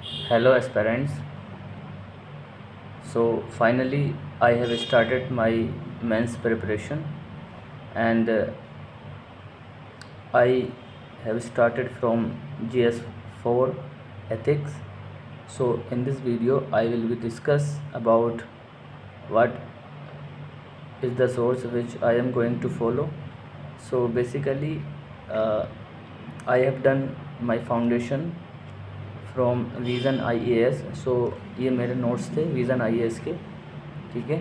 Hello aspirants. So finally I have started my mains preparation, and I have started from GS4 ethics. So in this video I will be discuss about what is the source which I am going to follow. So basically I have done my foundation from vision IAS। सो ये मेरे notes थे vision IAS के, ठीक है।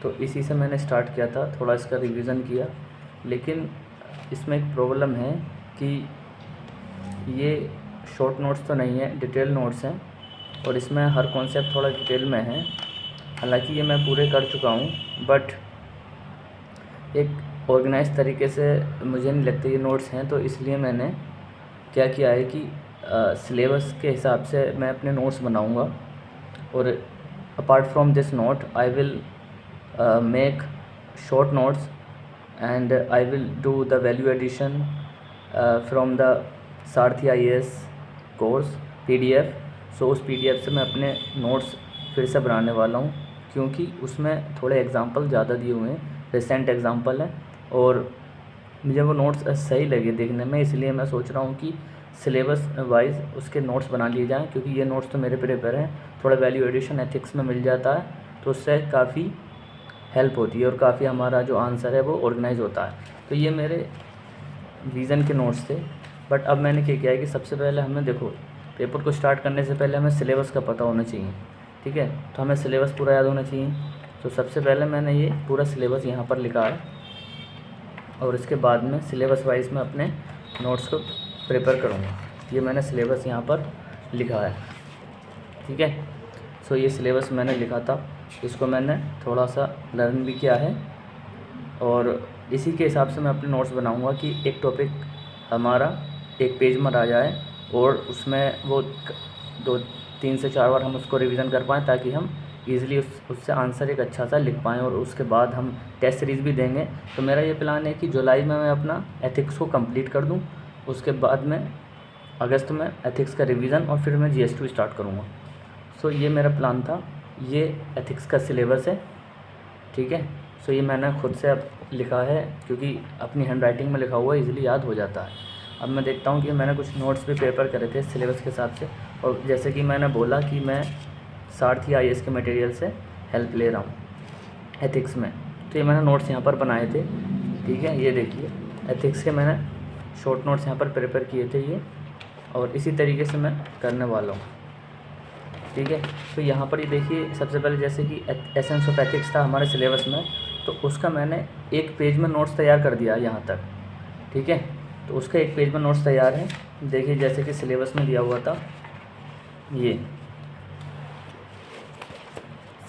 तो इसी से मैंने स्टार्ट किया था, थोड़ा इसका रिवीजन किया, लेकिन इसमें एक प्रॉब्लम है कि ये शॉर्ट नोट्स तो नहीं है, डिटेल नोट्स हैं, और इसमें हर कॉन्सेप्ट थोड़ा डिटेल में है। हालांकि ये मैं पूरे कर चुका हूँ, बट एक ऑर्गेनाइज तरीके से मुझे नहीं लगता ये नोट्स हैं। तो इसलिए मैंने क्या किया है कि सिलेबस के हिसाब से मैं अपने नोट्स बनाऊंगा, और apart from this note I will make short notes and I will do the value addition from the Sarathi IAS course PDF। So उस PDF से मैं अपने नोट्स फिर से बनाने वाला हूँ, क्योंकि उसमें थोड़े एग्जांपल ज़्यादा दिए हुए हैं, रिसेंट एग्जांपल है, और मुझे वो नोट्स सही लगे देखने में, इसलिए मैं सोच रहा हूँ कि सिलेबस वाइज उसके नोट्स बना लिए जाएँ, क्योंकि ये नोट्स तो मेरे प्रिपेयर हैं। थोड़ा वैल्यू एडिशन एथिक्स में मिल जाता है, तो उससे काफ़ी हेल्प होती है और काफ़ी हमारा जो आंसर है वो ऑर्गेनाइज होता है। तो ये मेरे विज़न के नोट्स थे। बट अब मैंने क्या किया है कि सबसे पहले हमें देखो, पेपर को स्टार्ट करने से पहले हमें सिलेबस का पता होना चाहिए, ठीक है। तो हमें सिलेबस पूरा याद होना चाहिए। तो सबसे पहले मैंने ये पूरा सिलेबस यहाँ पर लिखा है, और इसके बाद में सिलेबस वाइज में अपने नोट्स को प्रिपेयर करूँगा। ये मैंने सिलेबस यहाँ पर लिखा है, ठीक है। सो ये सिलेबस मैंने लिखा था, इसको मैंने थोड़ा सा लर्न भी किया है, और इसी के हिसाब से मैं अपने नोट्स बनाऊँगा कि एक टॉपिक हमारा एक पेज में आ जाए, और उसमें वो 2-3 से 4 बार हम उसको रिवीजन कर पाएँ, ताकि हम ईज़िली उससे आंसर एक अच्छा सा लिख पाएँ, और उसके बाद हम टेस्ट सीरीज़ भी देंगे। तो मेरा ये प्लान है कि जुलाई में मैं अपना एथिक्स को कंप्लीट कर दूँ, उसके बाद में अगस्त में एथिक्स का रिवीजन, और फिर मैं GS2 स्टार्ट करूँगा। सो ये मेरा प्लान था। ये एथिक्स का सिलेबस है, ठीक है। सो ये मैंने खुद से अब लिखा है, क्योंकि अपनी हैंड राइटिंग में लिखा हुआ है, ईज़िली याद हो जाता है। अब मैं देखता हूँ कि मैंने कुछ नोट्स भी प्रिपेयर करे थे सिलेबस के हिसाब से, और जैसे कि मैंने बोला कि मैं सारथी IAS के मटेरियल से हेल्प ले रहा हूँ एथिक्स में। तो ये मैंने नोट्स यहाँ पर बनाए थे, ठीक है। ये देखिए, एथिक्स के मैंने शॉर्ट नोट्स यहाँ पर प्रिपेयर किए थे ये, और इसी तरीके से मैं करने वाला हूँ, ठीक है। तो यहाँ पर ये देखिए, सबसे पहले जैसे कि एसेंस ऑफ एथिक्स था हमारे सिलेबस में, तो उसका मैंने एक पेज में नोट्स तैयार कर दिया यहाँ तक, ठीक है। तो उसका एक पेज में नोट्स तैयार है। देखिए जैसे कि सिलेबस में दिया हुआ था, ये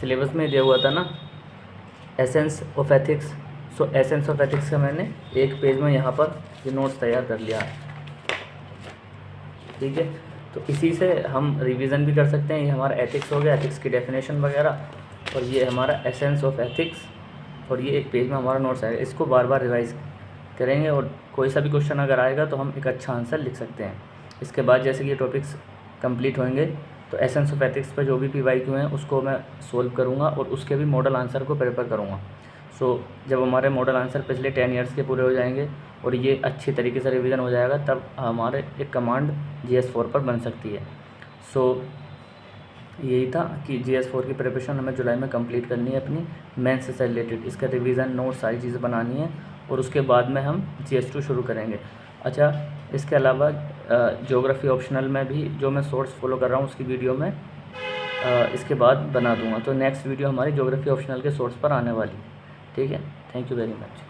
सिलेबस में दिया हुआ था ना, essence of ethics. So essence of ethics का मैंने एक पेज में यहाँ पर ये नोट्स तैयार कर लिया है, ठीक है। तो इसी से हम रिवीजन भी कर सकते हैं। ये हमारा एथिक्स हो गया, एथिक्स की डेफिनेशन वगैरह, और ये हमारा एसेंस ऑफ एथिक्स, और ये एक पेज में हमारा नोट्स आएगा। इसको बार बार रिवाइज करेंगे, और कोई सा भी क्वेश्चन अगर आएगा तो हम एक अच्छा आंसर लिख सकते हैं। इसके बाद जैसे कि ये टॉपिक्स कंप्लीट होंगे, तो एसेंस ऑफ एथिक्स पर जो भी PYQ हैं उसको मैं सोल्व करूँगा, और उसके भी मॉडल आंसर को प्रिपेयर करूँगा। सो जब हमारे मॉडल आंसर पिछले 10 ईयर्स के पूरे हो जाएंगे, और ये अच्छी तरीके से रिवीजन हो जाएगा, तब हमारे एक कमांड GS4 पर बन सकती है। सो यही था कि GS4 की प्रिपरेशन हमें जुलाई में कंप्लीट करनी है अपनी मेंस से रिलेटेड। इसका रिवीजन, नोट, सारी चीज़ें बनानी है, और उसके बाद में हम GS2 शुरू करेंगे। अच्छा, इसके अलावा ज्योग्राफी ऑप्शनल में भी जो मैं सोर्स फॉलो कर रहा हूँ उसकी वीडियो में इसके बाद बना दूँगा। तो नेक्स्ट वीडियो हमारी ज्योग्राफी ऑप्शनल के सोर्स पर आने वाली है, ठीक है। Thank you very much.